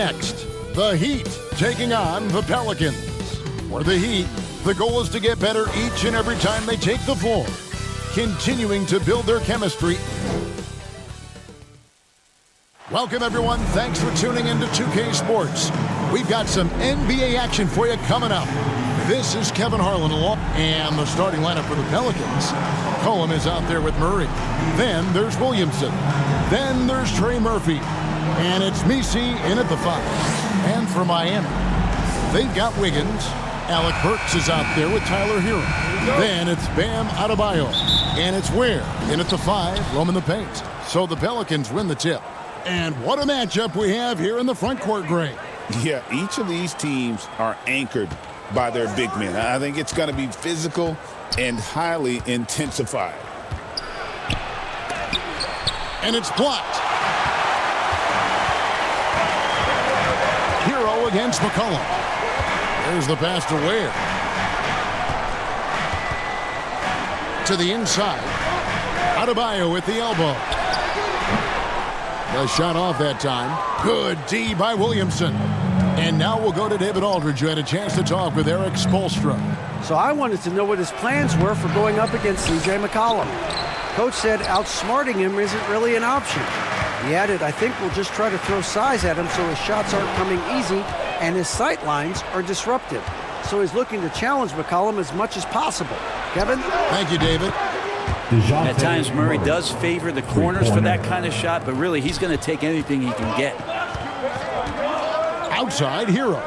Next, the Heat taking on the Pelicans. For the Heat, the goal is to get better each and every time they take the floor, continuing to build their chemistry. Welcome, everyone. Thanks for tuning into 2K Sports. We've got some NBA action for you coming up. This is Kevin Harlan along, and the starting lineup for the Pelicans. Cohen is out there with Murray. Then there's Williamson. Then there's Trey Murphy. And it's Messi in at the 5. And for Miami, they've got Wiggins. Alec Burks is out there with Tyler Hero. Then it's Bam Adebayo. And it's Ware in at the 5, roaming the paint. So the Pelicans win the tip. And what a matchup we have here in the front court, Greg. Yeah, each of these teams are anchored by their big men. I think it's going to be physical and highly intensified. And it's blocked. Hero against McCollum. There's the pass to Ware. To the inside. Adebayo with the elbow. The shot off that time. Good D by Williamson. And now we'll go to David Aldridge, who had a chance to talk with Eric Spoelstra. So I wanted to know what his plans were for going up against C.J. McCollum. Coach said outsmarting him isn't really an option. He added, I think we'll just try to throw size at him so his shots aren't coming easy and his sight lines are disruptive. So he's looking to challenge McCollum as much as possible. Kevin? Thank you, David. At times, Murray does favor the corners for that kind of shot, but really, he's going to take anything he can get. Outside, Hero.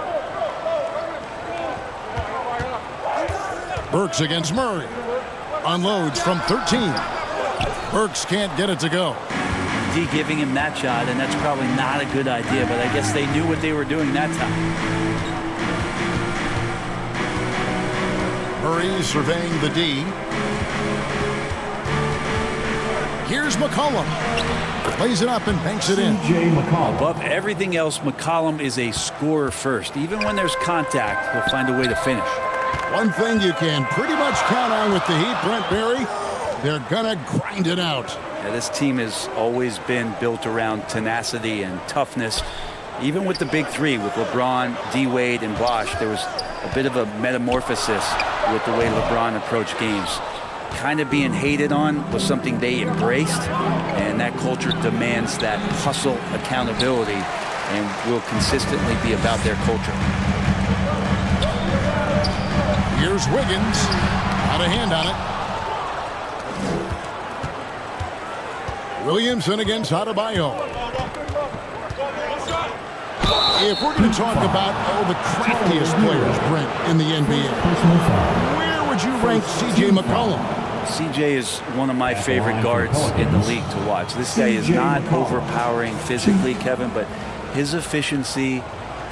Burks against Murray. Unloads from 13. Burks can't get it to go. D giving him that shot, and that's probably not a good idea, but I guess they knew what they were doing that time. Murray surveying the D. Here's McCollum. Plays it up and banks it in. Above everything else, McCollum is a scorer first. Even when there's contact, he'll find a way to finish. One thing you can pretty much count on with the Heat, Brent Barry, they're going to grind it out. Yeah, this team has always been built around tenacity and toughness. Even with the big three, with LeBron, D-Wade, and Bosh, there was a bit of a metamorphosis with the way LeBron approached games. Kind of being hated on was something they embraced, and that culture demands that hustle accountability and will consistently be about their culture. Here's Wiggins. Got a hand on it. Williamson against Adebayo. If we're going to talk about the craftiest players, Brent, in the NBA, where would you rank C.J. McCollum? CJ is one of my favorite guards in the league to watch. This guy is not overpowering physically, Kevin, but his efficiency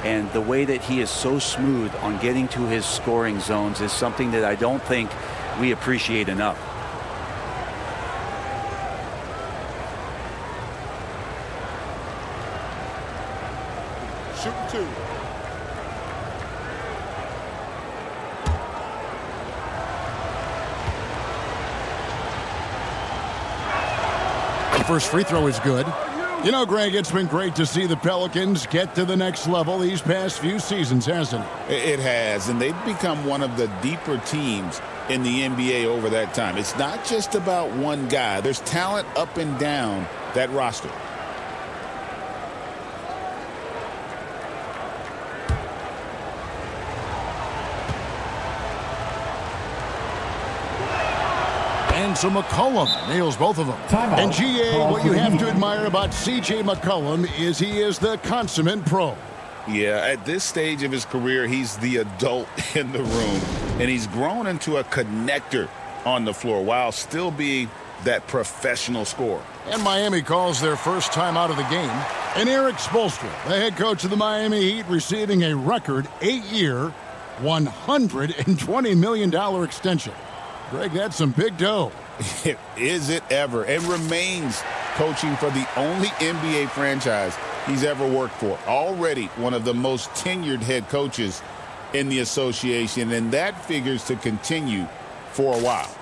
and the way that he is so smooth on getting to his scoring zones is something that I don't think we appreciate enough. Shooting two. First free throw is good. You know, Greg, it's been great to see the Pelicans get to the next level these past few seasons, hasn't it? It has, and they've become one of the deeper teams in the NBA over that time. It's not just about one guy. There's talent up and down that roster. And so McCollum nails both of them. And GA, what you have to admire about C.J. McCollum is he is the consummate pro. Yeah, at this stage of his career, he's the adult in the room, and he's grown into a connector on the floor while still being that professional scorer. And Miami calls their first time out of the game. And Eric Spoelstra, the head coach of the Miami Heat, receiving a record 8-year, $120 million extension. Greg, that's some big dough. Is it ever? And remains coaching for the only NBA franchise he's ever worked for. Already one of the most tenured head coaches in the association, and that figures to continue for a while.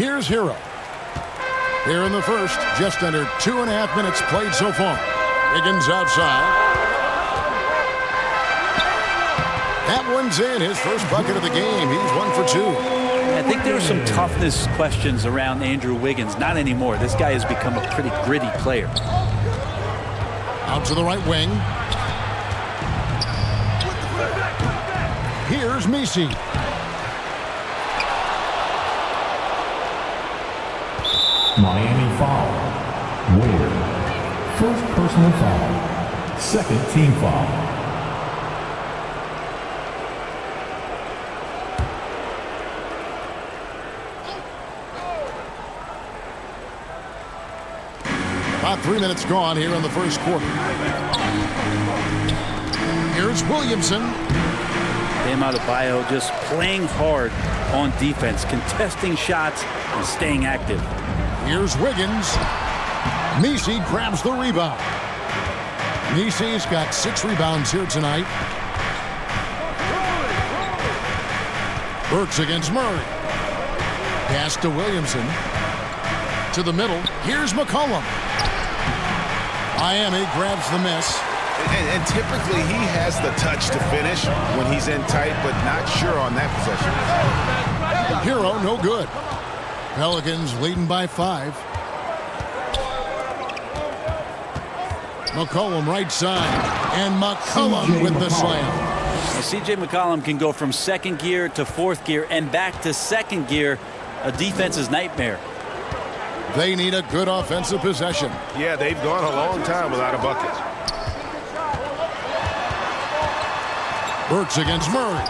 Here's Hero. Here in the first, just under 2.5 minutes played so far. Wiggins outside. That one's in. His first bucket of the game. He's 1 for 2. I think there were some toughness questions around Andrew Wiggins. Not anymore. This guy has become a pretty gritty player. Out to the right wing. Here's Messi. Miami foul. Wade. First personal foul. Second team foul. About 3 minutes gone here in the first quarter. Here's Williamson. Bam Adebayo just playing hard on defense, contesting shots and staying active. Here's Wiggins. Messi grabs the rebound. Messi's got 6 rebounds here tonight. Burks against Murray. Pass to Williamson. To the middle. Here's McCollum. Miami grabs the miss. And typically he has the touch to finish when he's in tight, but not sure on that possession. Hero, no good. Pelicans leading by 5. McCollum right side. And McCollum with the slam. Now, C.J. McCollum can go from second gear to fourth gear and back to second gear. A defense's nightmare. They need a good offensive possession. Yeah, they've gone a long time without a bucket. Burks against Murray.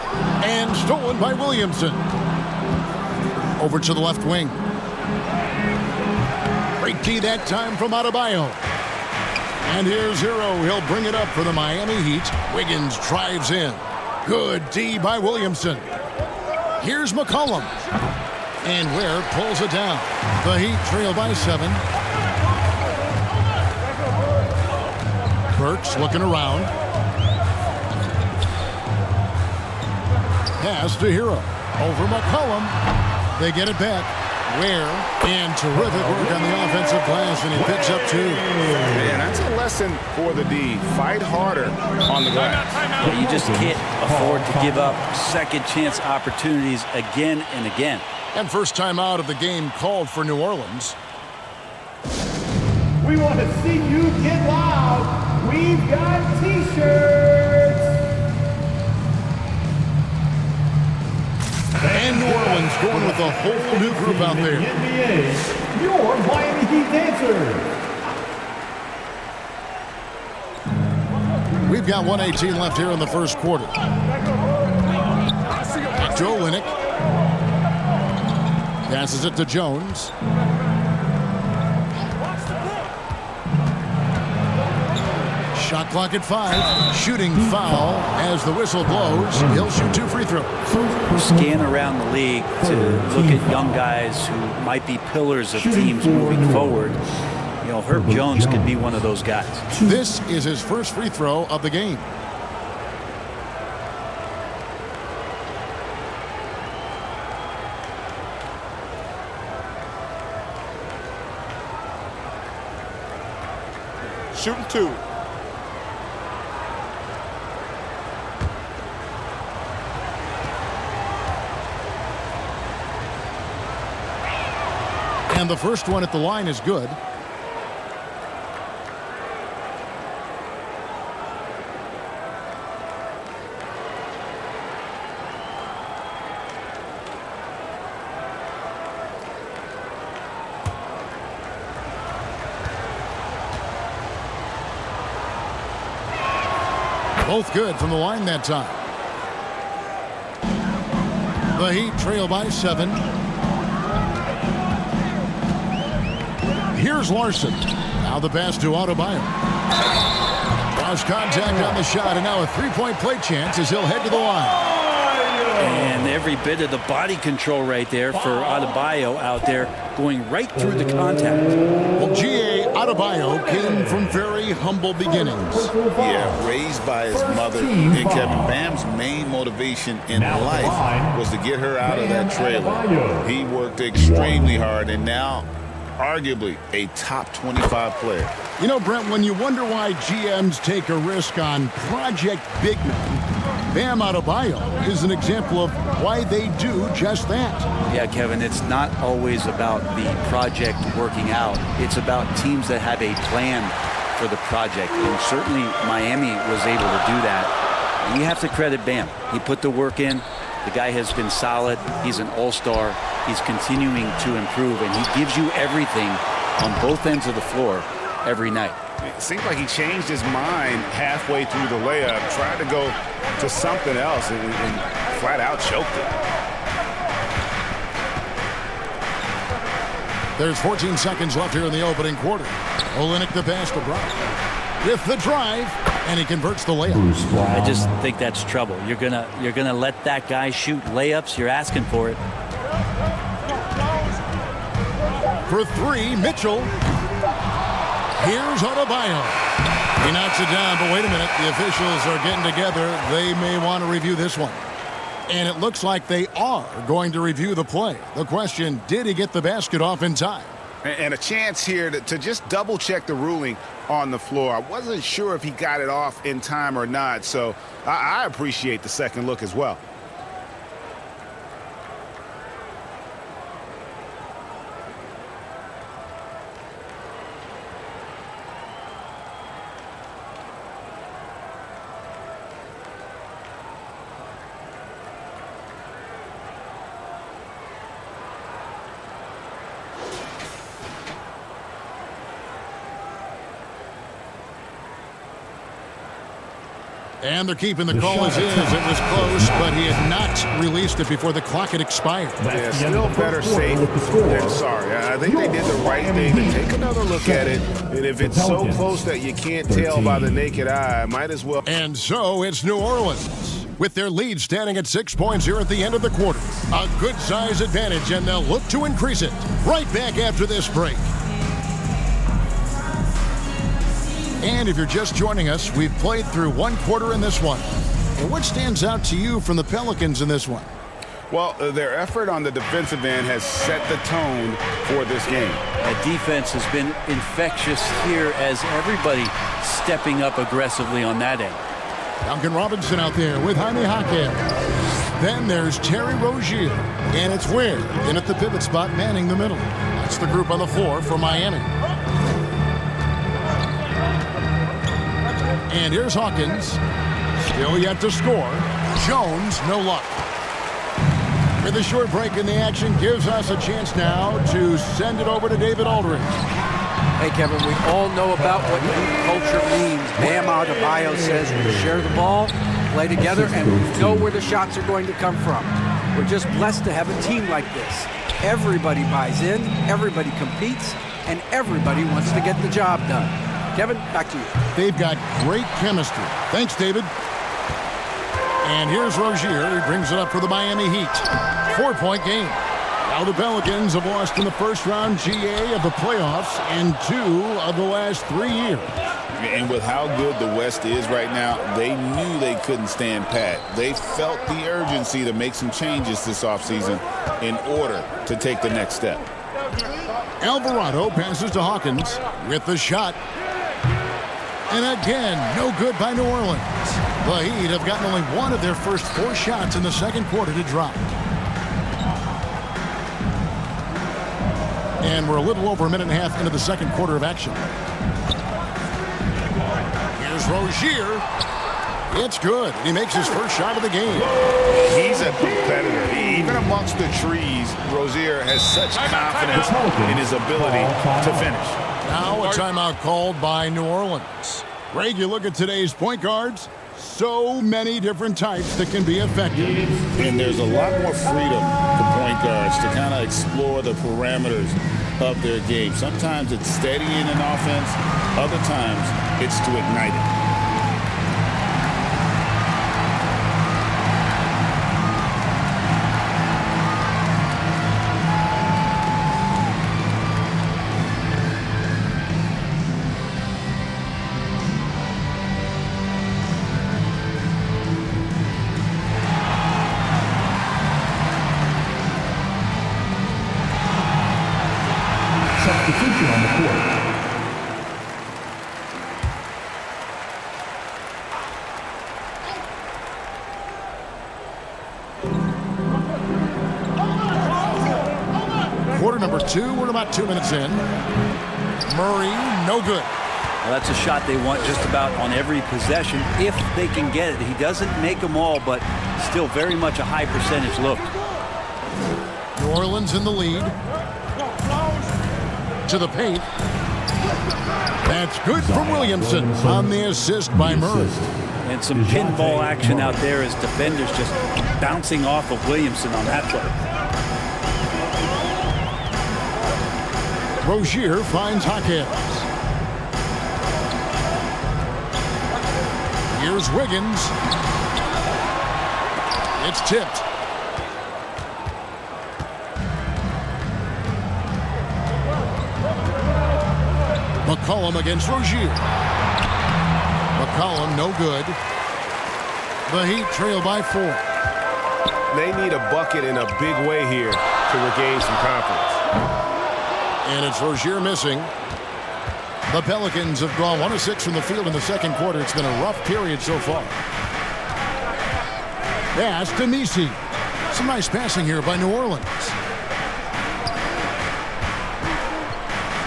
And stolen by Williamson. Over to the left wing. Great key that time from Adebayo. And here's Hero. He'll bring it up for the Miami Heat. Wiggins drives in. Good D by Williamson. Here's McCollum. And Ware pulls it down. The Heat trail by 7. Burks looking around. Pass to Hero. Over McCollum. They get it back. Ware. And terrific work on the offensive glass, and he picks up 2. Man, that's a lesson for the D. Fight harder on the glass. Yeah, you just can't afford to give up second chance opportunities again and again. And first time out of the game called for New Orleans. We want to see you get loud. We've got T-shirts. And New Orleans going with a whole new group out there. NBA, your Miami Heat dancers. We've got 1:18 left here in the first quarter. Joe Olynyk. Passes it to Jones. Shot clock at 5. Shooting foul as the whistle blows. He'll shoot 2 free throws. Scan around the league to look at young guys who might be pillars of teams moving forward. You know, Herb Jones could be one of those guys. This is his first free throw of the game. Shooting 2. And the first one at the line is good. Both good from the line that time. The Heat trail by 7. Here's Larson. Now the pass to Adebayo. Draws contact on the shot, and now a three-point play chance as he'll head to the line. And every bit of the body control right there for Adebayo out there, going right through the contact. Well, G.A., Adebayo came from very humble beginnings. Yeah, raised by his mother. And Kevin, Bam's main motivation in life was to get her out of that trailer. He worked extremely hard, and now arguably a top 25 player. You know, Brent, when you wonder why GMs take a risk on project big men, Bam Adebayo is an example of why they do just that. Yeah, Kevin, it's not always about the project working out. It's about teams that have a plan for the project. And certainly Miami was able to do that. And you have to credit Bam. He put the work in. The guy has been solid. He's an all-star. He's continuing to improve, and he gives you everything on both ends of the floor every night. It seems like he changed his mind halfway through the layup, tried to go to something else, and flat out choked it. There's 14 seconds left here in the opening quarter. Olynyk the pass to Brown with the drive, and he converts the layup. I just think that's trouble. You're gonna let that guy shoot layups. You're asking for it. For three, Mitchell. Here's Adebayo. He knocks it down, but wait a minute. The officials are getting together. They may want to review this one. And it looks like they are going to review the play. The question, did he get the basket off in time? And a chance here to just double-check the ruling on the floor. I wasn't sure if he got it off in time or not, so I appreciate the second look as well. And they're keeping the call as is. It was close, but he had not released it before the clock had expired. Yeah, still better safe than sorry. I think they did the right thing to take another look at it. And if it's so close that you can't tell by the naked eye, might as well. And so it's New Orleans with their lead standing at 6 points here at the end of the quarter. A good size advantage, and they'll look to increase it right back after this break. And if you're just joining us, we've played through one quarter in this one. And what stands out to you from the Pelicans in this one? Well, their effort on the defensive end has set the tone for this game. That defense has been infectious here as everybody stepping up aggressively on that end. Duncan Robinson out there with Jaime Jaquez. Then there's Terry Rozier. And it's Ware in at the pivot spot, manning the middle. That's the group on the floor for Miami. And here's Hawkins. Still yet to score. Jones, no luck. With a short break in the action, gives us a chance now to send it over to David Aldridge. Hey, Kevin, we all know about what youth culture means. Bam Adebayo says we share the ball, play together, and we know where the shots are going to come from. We're just blessed to have a team like this. Everybody buys in, everybody competes, and everybody wants to get the job done. Kevin, back to you. They've got great chemistry. Thanks, David. And here's Rozier. He brings it up for the Miami Heat. 4-point game. Now the Pelicans have lost in the first round GA of the playoffs in 2 of the last 3 years. And with how good the West is right now, they knew they couldn't stand pat. They felt the urgency to make some changes this offseason in order to take the next step. Alvarado passes to Hawkins with the shot. And again, no good by New Orleans. The Heat have gotten only one of their first 4 shots in the second quarter to drop. And we're a little over a minute and a half into the second quarter of action. Here's Rozier. It's good. He makes his first shot of the game. He's a competitor. Even amongst the trees, Rozier has such confidence in his ability to finish. Now a timeout called by New Orleans. Greg, you look at today's point guards, so many different types that can be effective. And there's a lot more freedom for point guards to kind of explore the parameters of their game. Sometimes it's steadying an offense. Other times it's to ignite it. number 2. We're about 2 minutes in. Murray, no good. Well, that's a shot they want just about on every possession if they can get it. He doesn't make them all, but still very much a high percentage look. New Orleans in the lead. To the paint. That's good from Williamson on the assist by Murray. And some pinball action out there as defenders just bouncing off of Williamson on that play. Rozier finds Hawkins. Here's Wiggins. It's tipped. McCollum against Rozier. McCollum, no good. The Heat trail by 4. They need a bucket in a big way here to regain some confidence. And it's Rozier missing. The Pelicans have gone 1 of 6 from the field in the second quarter. It's been a rough period so far. Pass to Nisi. Some nice passing here by New Orleans.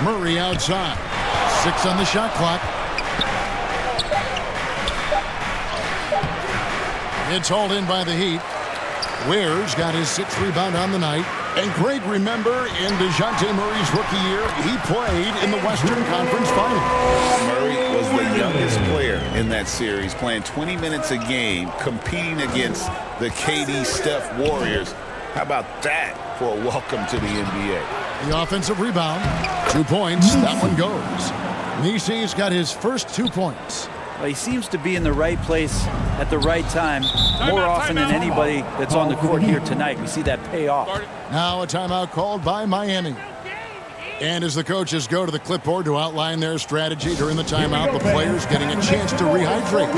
Murray outside. 6 on the shot clock. It's hauled in by the Heat. Ware's got his 6th rebound on the night. And Greg, remember, in DeJounte Murray's rookie year, he played in the Western Conference Finals. Murray was the youngest player in that series, playing 20 minutes a game, competing against the KD Steph Warriors. How about that for a welcome to the NBA? The offensive rebound. 2 points. That one goes. Nisi's got his first 2 points. Well, he seems to be in the right place at the right time more often than anybody that's on the court here tonight. We see that pay off. Now a timeout called by Miami. And as the coaches go to the clipboard to outline their strategy during the timeout, the players getting a chance to rehydrate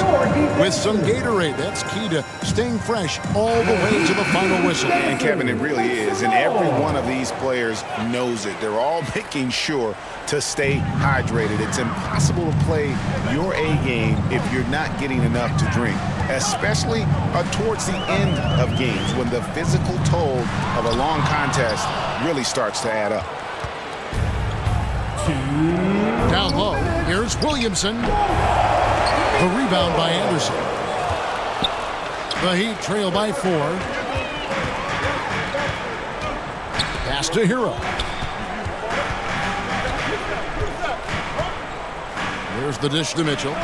with some Gatorade. That's key to staying fresh all the way to the final whistle. And Kevin, it really is. And every one of these players knows it. They're all making sure to stay hydrated. It's impossible to play your A game if you're not getting enough to drink, especially towards the end of games when the physical toll of a long contest really starts to add up. Down low, here's Williamson. The rebound by Anderson. The Heat trail by 4. Pass to Hero. There's the dish to Mitchell.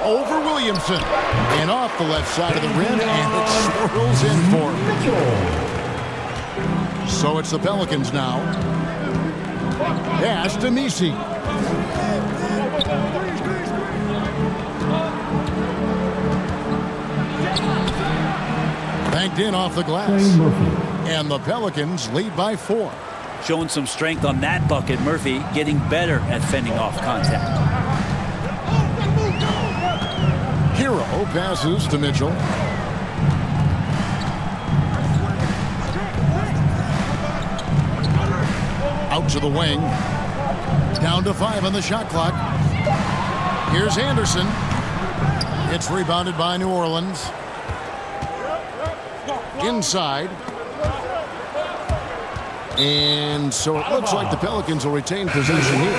Over Williamson. And off the left side of the rim, and it swirls in for him. So it's the Pelicans now. Pass to Nisi. Banked in off the glass. And the Pelicans lead by 4. Showing some strength on that bucket. Murphy getting better at fending off contact. Hero passes to Mitchell. Out to the wing. Down to 5 on the shot clock. Here's Anderson. It's rebounded by New Orleans. Inside. And so it looks like the Pelicans will retain possession here.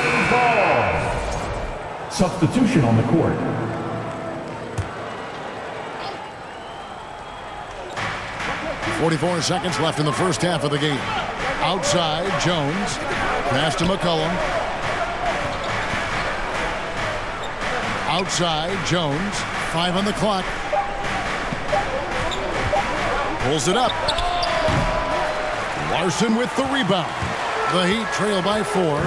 Substitution on the court. .44 seconds left in the first half of the game. Outside, Jones. Pass to McCollum. Outside, Jones. 5 on the clock. Pulls it up. Larson with the rebound. The Heat trail by 4.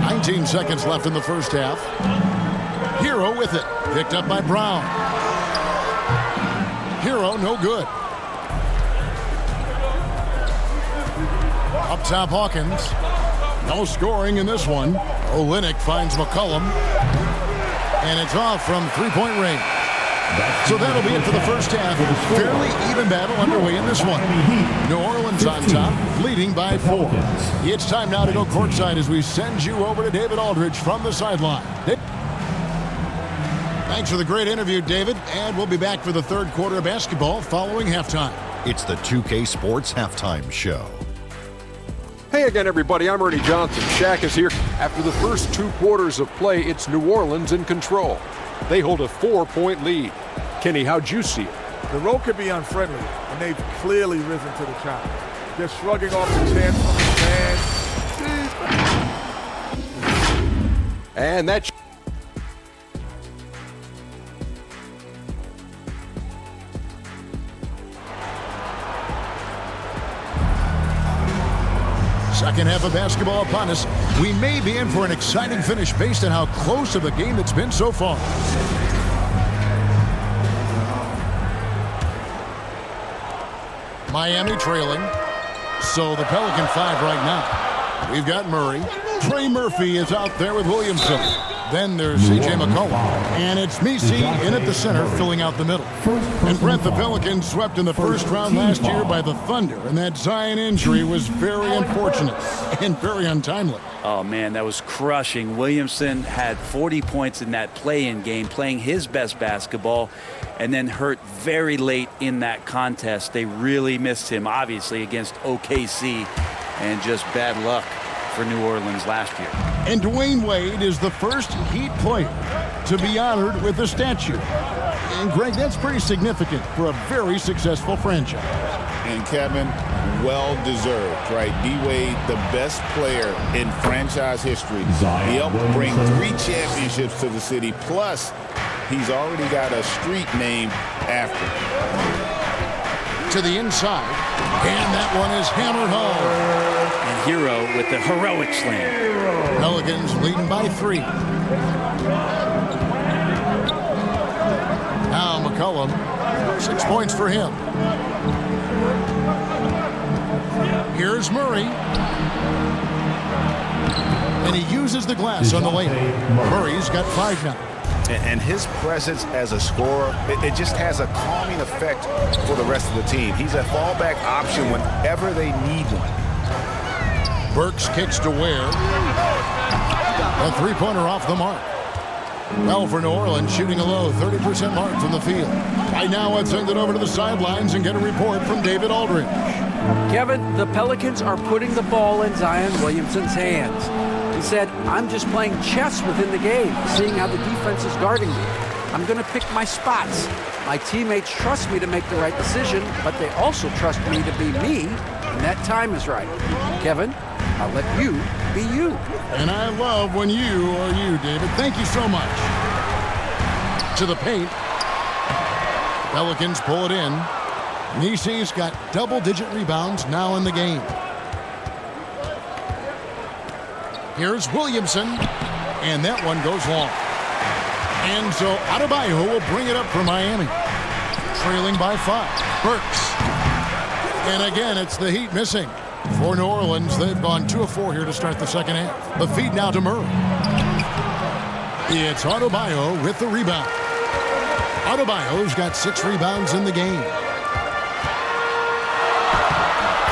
19 seconds left in the first half. Hero with it. Picked up by Brown. Hero, no good. Up top, Hawkins. No scoring in this one. Olynyk finds McCollum. And it's off from three-point range. So that'll be it for the first half. Fairly even battle underway in this one. New Orleans on top, leading by 4. It's time now to go courtside as we send you over to David Aldridge from the sideline. Thanks for the great interview, David. And we'll be back for the third quarter of basketball following halftime. It's the 2K Sports Halftime Show. Hey again, everybody. I'm Ernie Johnson. Shaq is here. After the first 2 quarters of play, it's New Orleans in control. They hold a 4-point lead. Kenny, how'd you see it? The role could be unfriendly, and they've clearly risen to the challenge. They're shrugging off the chance from the fans. And that Second half of basketball upon us. We may be in for an exciting finish based on how close of a game it's been so far. Miami trailing. So the Pelican 5 right now. We've got Murray. Trey Murphy is out there with Williamson. Then there's C.J. McCollum. And it's Messi in at the center, filling out the middle. And Brent, the Pelicans swept in the first round last year by the Thunder. And that Zion injury was very unfortunate and very untimely. Oh, man, that was crushing. Williamson had 40 points in that play-in game, playing his best basketball, and then hurt very late in that contest. They really missed him, obviously, against OKC, and just bad luck for New Orleans last year. And Dwayne Wade is the first Heat player to be honored with a statue. And Greg, that's pretty significant for a very successful franchise. And Kevin, well-deserved, right? D-Wade, the best player in franchise history. He helped bring 3 championships to the city, plus he's already got a street named after him. To the inside, and that one is hammered home. And Hero with the heroic slam. Pelicans leading by 3. Now McCollum, 6 points for him. Here's Murray. And he uses the glass on the layup. Murray's got 5 now. And his presence as a scorer, it just has a calming effect for the rest of the team. He's a fallback option whenever they need one. Burks kicks to Ware. A 3-pointer off the mark. Well, for New Orleans, shooting a low 30% mark from the field. Right now, let's send it over to the sidelines and get a report from David Aldridge. Kevin, the Pelicans are putting the ball in Zion Williamson's hands. He said, I'm just playing chess within the game, seeing how the defense is guarding me. I'm going to pick my spots. My teammates trust me to make the right decision, but they also trust me to be me, and that time is right. Kevin, I'll let you be you. And I love when you are you, David. Thank you so much. To the paint. Pelicans pull it in. Nisi's got double-digit rebounds now in the game. Here's Williamson, and that one goes long. And so Adebayo will bring it up for Miami. Trailing by 5. Burks. And again, it's the Heat missing. For New Orleans, they've gone 2 of 4 here to start the second half. The feed now to Murray. It's Adebayo with the rebound. Adebayo's got 6 rebounds in the game.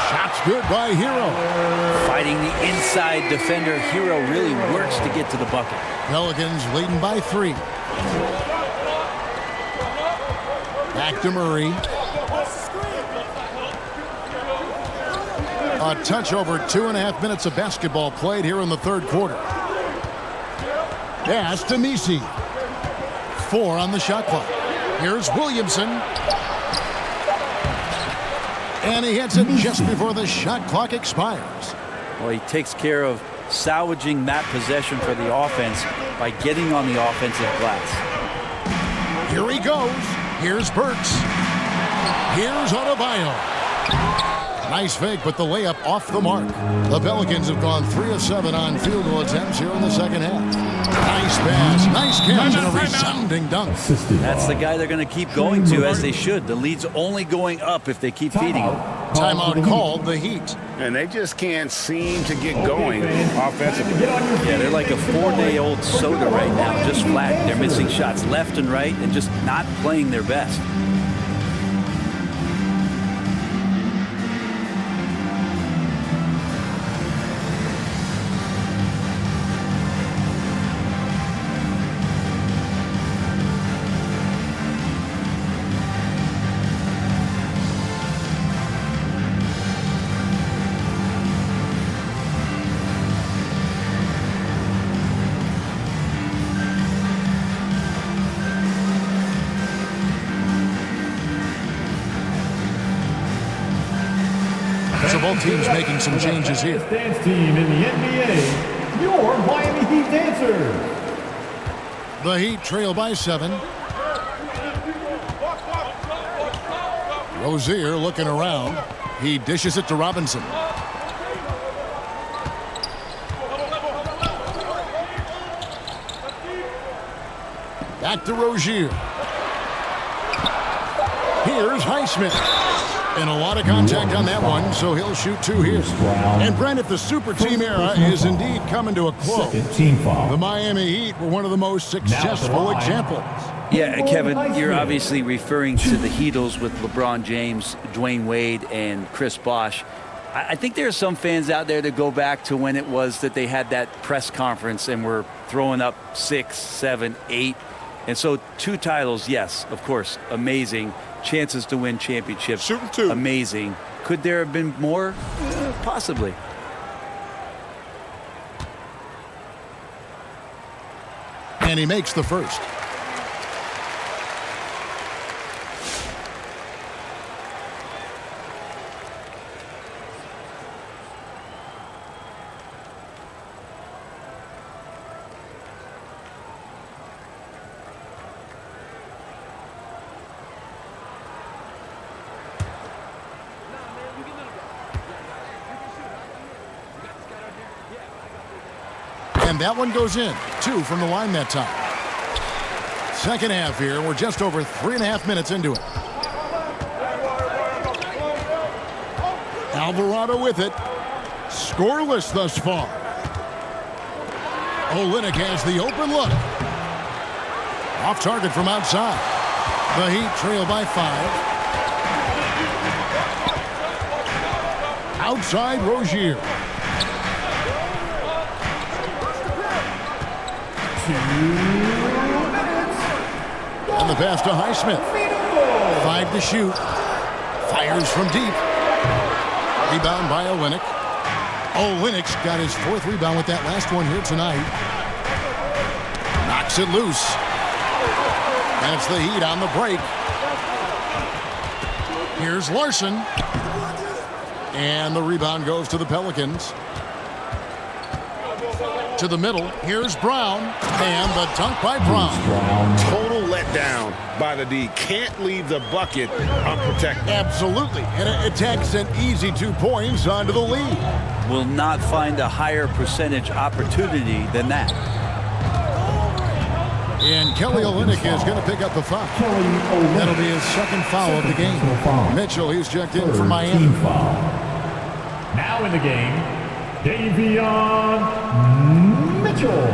Shots good by Hero. Fighting the inside defender, Hero really works to get to the bucket. Pelicans leading by 3. Back to Murray. A touch over 2.5 minutes of basketball played here in the third quarter. Pass to Messi. 4 on the shot clock. Here's Williamson. And he hits it just before the shot clock expires. Well, he takes care of salvaging that possession for the offense by getting on the offensive glass. Here he goes. Here's Burks. Here's Adebayo. Nice fake, but the layup off the mark. The Pelicans have gone 3 of 7 on field goal attempts here in the second half. Nice pass, nice catch, and a resounding dunk. That's the guy they're going to keep going to, as they should. The lead's only going up if they keep feeding him. Timeout called, the Heat. And they just can't seem to get going offensively. Yeah, they're like a 4-day-old soda right now, just flat. They're missing shots left and right and just not playing their best. So both teams making some changes here. Dance team in the NBA, your Miami Heat Dancers. The Heat trail by 7. Rozier looking around. He dishes it to Robinson. Back to Rozier. Here's Highsmith. And a lot of contact on that one, so he'll shoot 2 here. And Brent, if the super team era is indeed coming to a close, the Miami Heat were one of the most successful examples. Yeah, Kevin, you're obviously referring to the Heatles with LeBron James, Dwayne Wade, and Chris Bosh. I think there are some fans out there that go back to when it was that they had that press conference and were throwing up 6, 7, 8. And so 2 titles, yes, of course, amazing. Chances to win championships, Shooting 2. amazing. Could there have been more? Possibly. And he makes the first. And that one goes in. 2 from the line that time. Second half here. We're just over 3.5 minutes into it. Alvarado with it. Scoreless thus far. Olynyk has the open look. Off target from outside. The Heat trail by 5. Outside Rozier. And the pass to Highsmith. 5 to shoot. Fires from deep. Rebound by Olynyk. Olynyk's got his 4th rebound with that last one here tonight. Knocks it loose. That's the Heat on the break. Here's Larson. And the rebound goes to the Pelicans. To the middle. Here's Brown. And the dunk by Brown. Total letdown by the D. Can't leave the bucket unprotected. Absolutely. And it takes an easy 2 points onto the lead. Will not find a higher percentage opportunity than that. And Kelly Olynyk is going to pick up the foul. That'll be his 2nd foul of the game. Mitchell, he's checked in for Miami. Now in the game, Davion Mitchell.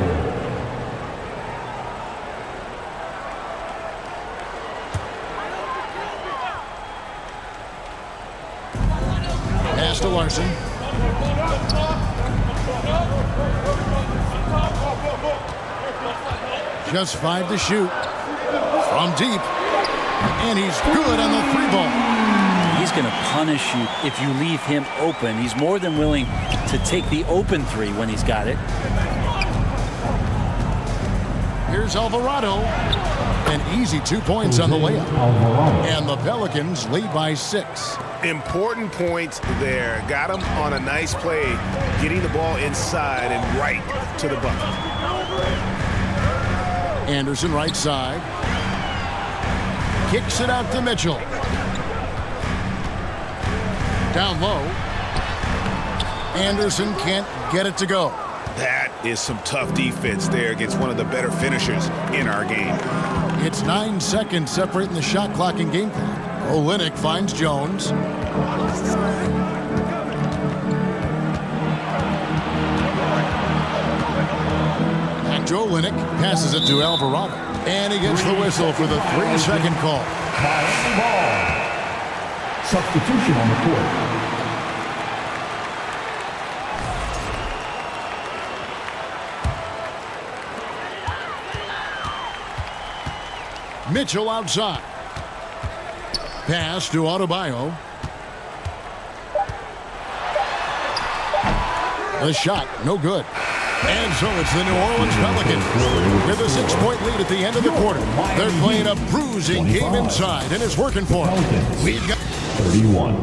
Pass to Larson. Just 5 to shoot. From deep. And he's good on the 3-ball. He's going to punish you if you leave him open. He's more than willing to take the open 3 when he's got it. Here's Alvarado. An easy 2 points on the layup. And the Pelicans lead by 6. Important points there. Got him on a nice play, getting the ball inside and right to the bucket. Anderson right side. Kicks it out to Mitchell. Down low. Anderson can't get it to go. That is some tough defense there against one of the better finishers in our game. It's 9 seconds separating the shot clock and game clock. Olynyk finds Jones. Back to Olynyk. Passes it to Alvarado. And he gets the whistle for the 3-second call. Miami ball. Substitution on the court. Mitchell outside. Pass to Adebayo. The shot, no good. And so it's the New Orleans Pelicans with a 6-point lead at the end of the quarter. They're playing a bruising game inside, and it's working for them. We've got 31.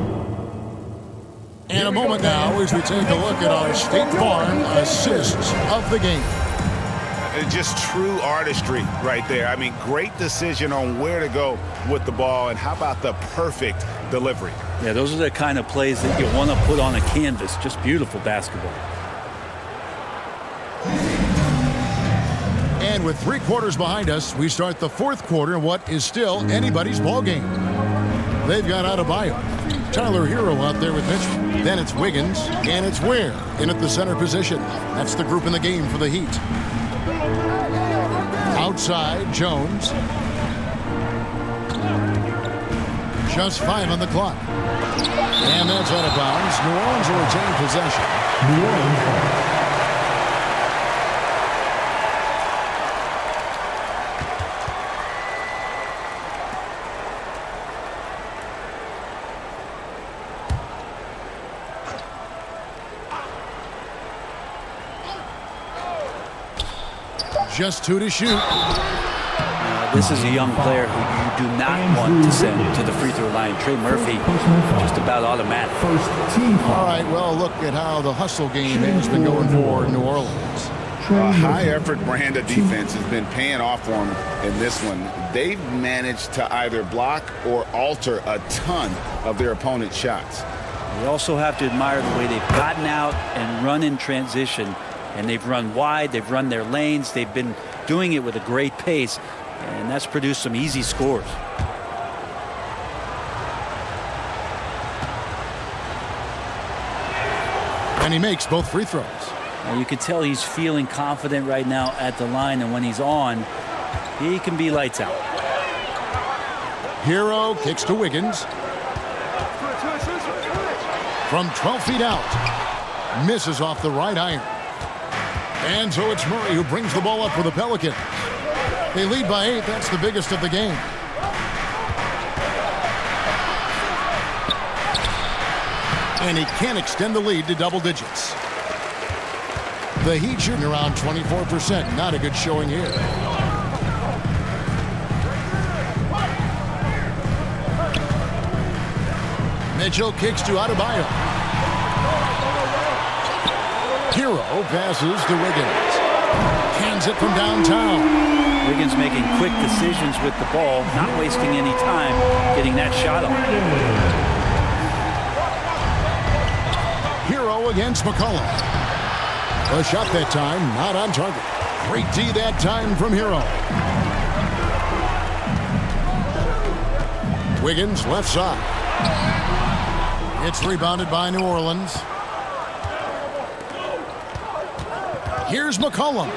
And a moment now as we take a look at our State Farm assists of the game. Just true artistry right there. I mean, great decision on where to go with the ball, and how about the perfect delivery? Yeah, those are the kind of plays that you want to put on a canvas. Just beautiful basketball. And with 3 quarters behind us, we start the 4th quarter in what is still anybody's ball game. They've got Adebayo. Tyler Hero out there with Mitchell. Then it's Wiggins, and it's Ware in at the center position. That's the group in the game for the Heat. Outside, Jones. Just 5 on the clock. And that's out of bounds. New Orleans will retain possession. New Orleans. Just 2 to shoot. This is a young player who you do not want to send to the free throw line. Trey Murphy, just about automatic. All right, well, look at how the hustle game has been going for New Orleans. A high-effort brand of defense has been paying off for them in this one. They've managed to either block or alter a ton of their opponent's shots. You also have to admire the way they've gotten out and run in transition. And they've run wide, they've run their lanes, they've been doing it with a great pace, and that's produced some easy scores. And he makes both free throws. Now you can tell he's feeling confident right now at the line, and when he's on, he can be lights out. Hero kicks to Wiggins. From 12 feet out. Misses off the right iron. And so it's Murray who brings the ball up for the Pelicans. They lead by 8. That's the biggest of the game. And he can't extend the lead to double digits. The Heat shooting around 24%. Not a good showing here. Mitchell kicks to Adebayo. Hero passes to Wiggins. Cans it from downtown. Wiggins making quick decisions with the ball, not wasting any time getting that shot on. Hero against McCollum. A shot that time, not on target. Great D that time from Hero. Wiggins left side. It's rebounded by New Orleans. Here's McCollum.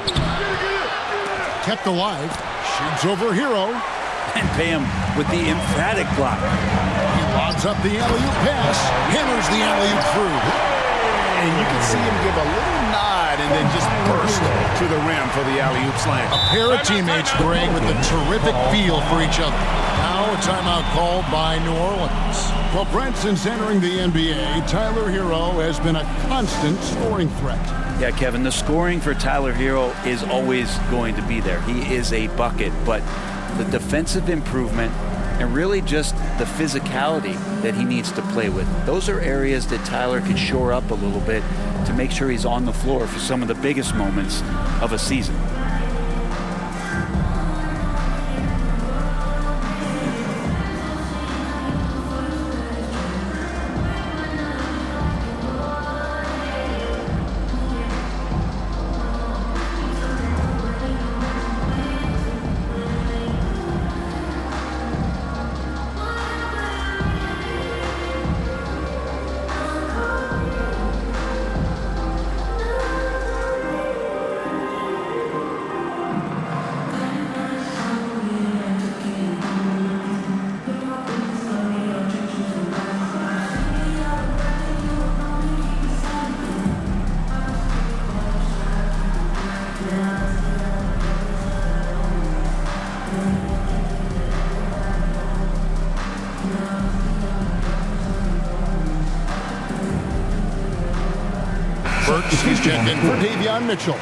Kept alive. Shoots over Hero. And pay him with the emphatic block. He lobs up the alley-oop pass. Hammers the alley-oop through. And you can see him give a little nod and then just burst to the rim for the alley-oop slam. A pair of teammates, Greg, with a terrific feel for each other. Now a timeout called by New Orleans. Well, Brent, since entering the NBA, Tyler Hero has been a constant scoring threat. Yeah, Kevin, the scoring for Tyler Hero is always going to be there. He is a bucket, but the defensive improvement and really just the physicality that he needs to play with, those are areas that Tyler can shore up a little bit to make sure he's on the floor for some of the biggest moments of a season. Burks is checked in for Davion Mitchell.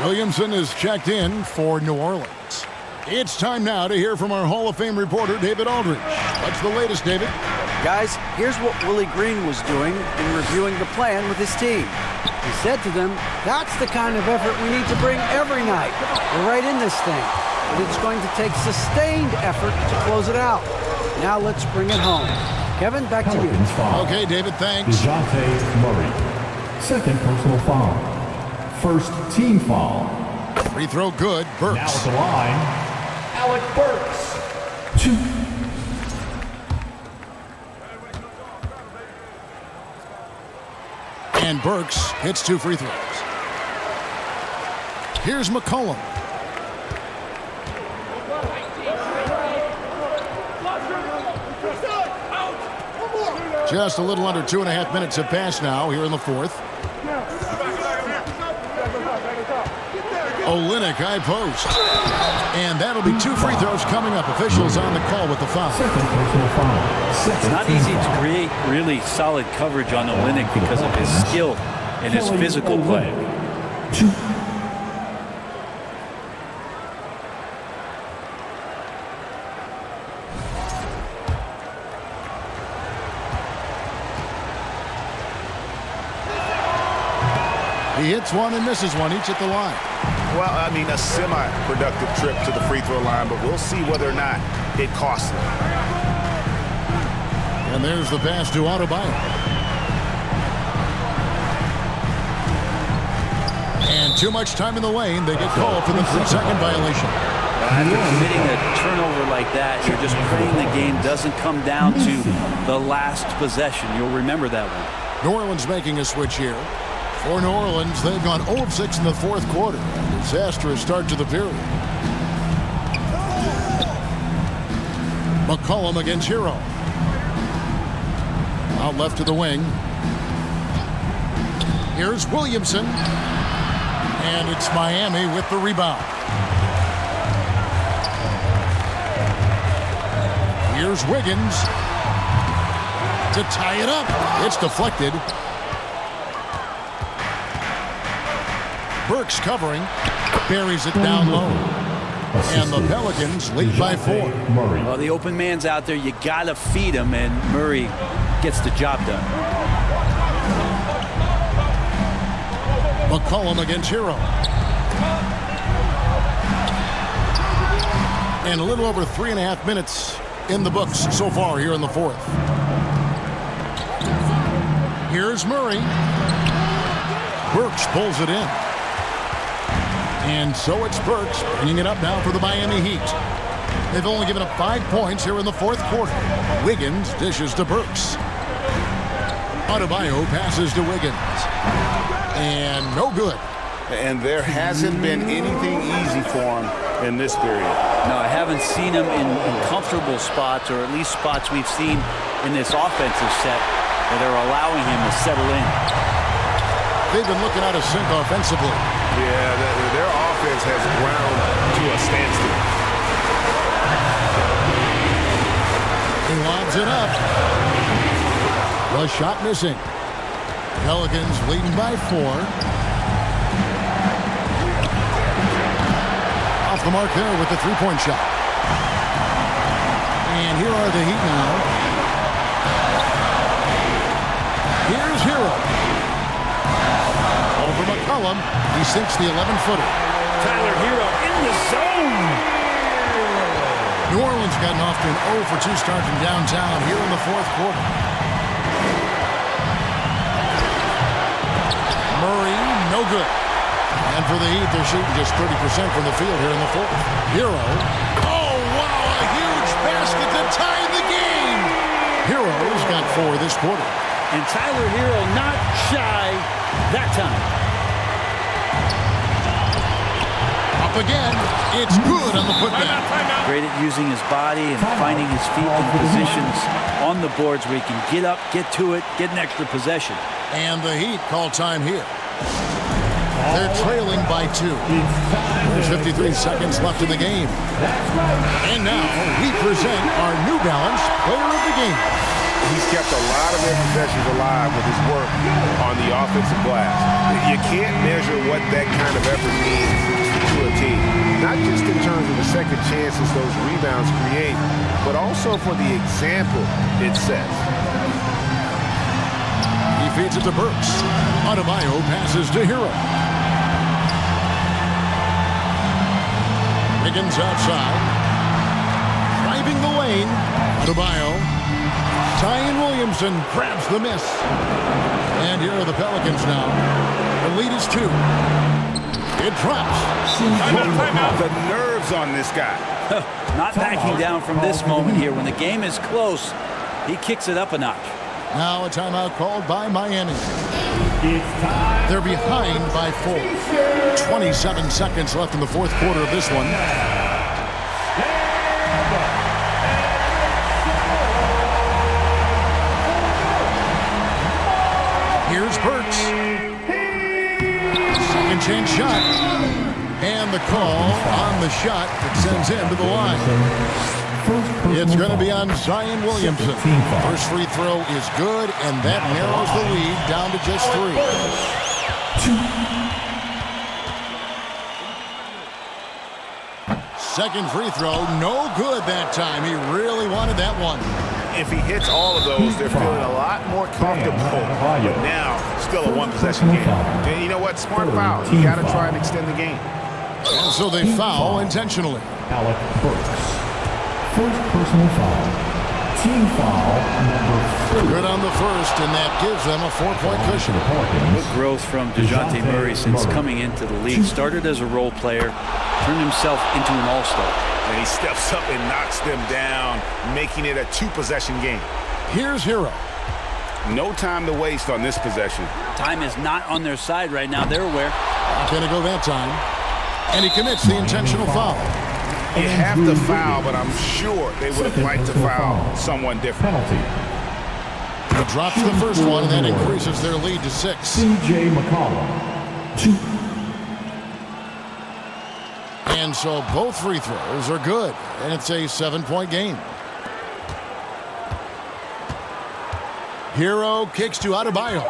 Williamson is checked in for New Orleans. It's time now to hear from our Hall of Fame reporter, David Aldridge. What's the latest, David? Guys, here's what Willie Green was doing in reviewing the plan with his team. He said to them, that's the kind of effort we need to bring every night. We're right in this thing, but it's going to take sustained effort to close it out. Now let's bring it home. Kevin, back to you. Okay, David, thanks. DeJounte Murray. Second personal foul. First team foul. Free throw good. Burks. Now at the line, Alec Burks. 2. And Burks hits 2 free throws. Here's McCollum. Just a little under 2.5 minutes have passed now here in the fourth. Olynyk high post. And that'll be 2 free throws coming up. Officials on the call with the foul. It's not easy to create really solid coverage on Olynyk because of his skill and his physical play. 2. He hits one and misses one, each at the line. Well, I mean, a semi-productive trip to the free throw line, but we'll see whether or not it costs him. And there's the pass to Adebayo. And too much time in the lane. They get called for the 3-second violation. After committing a turnover like that, you're just praying the game doesn't come down to the last possession. You'll remember that one. New Orleans making a switch here. For New Orleans, they've gone 0 of 6 in the fourth quarter. Disastrous start to the period. McCollum against Hero. Out left to the wing. Here's Williamson. And it's Miami with the rebound. Here's Wiggins to tie it up. It's deflected. Burks covering, buries it down low. And the Pelicans lead by 4. Well, the open man's out there. You got to feed him, and Murray gets the job done. McCollum against Hero. And a little over 3.5 minutes in the books so far here in the fourth. Here's Murray. Burks pulls it in. And so it's Burks bringing it up now for the Miami Heat. They've only given up 5 points here in the fourth quarter. Wiggins dishes to Burks. Adebayo passes to Wiggins. And no good. And there hasn't been anything easy for him in this period. No, I haven't seen him in comfortable spots, or at least spots we've seen in this offensive set that are allowing him to settle in. They've been looking out of sync offensively. Yeah, their offense has ground to a standstill. He lobs it up. The shot missing. Pelicans leading by 4. Off the mark there with the 3-point shot. And here are the Heat now. Here's Hero. Over McCollum. He sinks the 11-footer. Tyler Hero in the zone. New Orleans gotten off to an 0 for 2 start from downtown here in the fourth quarter. Murray, no good. And for the Heat, they're shooting just 30% from the field here in the fourth. Hero. Oh, wow, a huge basket to tie the game. Hero's got 4 this quarter. And Tyler Hero not shy that time. Up again. It's good on the putback. Great at using his body and finding his feet in positions on the boards where he can get up, get to it, get an extra possession. And the Heat call time here. They're trailing by 2. There's 53 seconds left in the game. And now we present our New Balance Player of the Game. He's kept a lot of their possessions alive with his work on the offensive glass. You can't measure what that kind of effort means to a team. not just in terms of the second chances those rebounds create, but also for the example it sets. He feeds it to Burks. Adebayo passes to Hero. Higgins outside. Driving the lane. Adebayo. Zion Williamson grabs the miss. And here are the Pelicans now. The lead is 2. It drops. The nerves on this guy. Not backing down from this moment here. When the game is close, he kicks it up a notch. Now a timeout called by Miami. They're behind by 4. 27 seconds left in the fourth quarter of this one. Here's Burks. Second chance shot. And the call on the shot that sends him to the line. It's going to be on Zion Williamson. First free throw is good, and that narrows the lead down to just 3. Second free throw, no good that time. He really wanted that one. If he hits all of those, they're feeling a lot more comfortable. But now, still a one-possession game. And you know what? Smart foul. You got to try and extend the game. And so they foul intentionally. Alec Burks. First personal foul. Team foul number 4. Good on the first, and that gives them a 4-point cushion. Good growth from DeJounte Murray since coming into the league. Started as a role player, turned himself into an all-star. And he steps up and knocks them down, making it a 2-possession game. Here's Hero. No time to waste on this possession. Time is not on their side right now. They're aware. Not going to go that time. And he commits the intentional foul. You have to foul, but I'm sure they would have liked to foul someone different. He drops the first one, and that increases their lead to 6. C.J. McCollum. 2. And so both free throws are good, and it's a 7-point game. Hero kicks to Adebayo.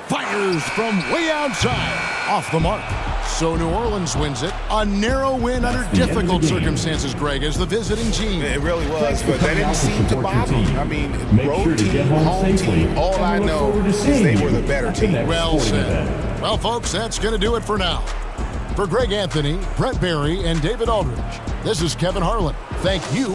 Fires from way outside. Off the mark. So New Orleans wins it. A narrow win under difficult circumstances, Greg, as the visiting team. It really was, but that didn't seem to bother them. I mean, road team, home team, all I know is they were the better team. Well said. Well, folks, that's going to do it for now. For Greg Anthony, Brett Barry, and David Aldridge, this is Kevin Harlan. Thank you.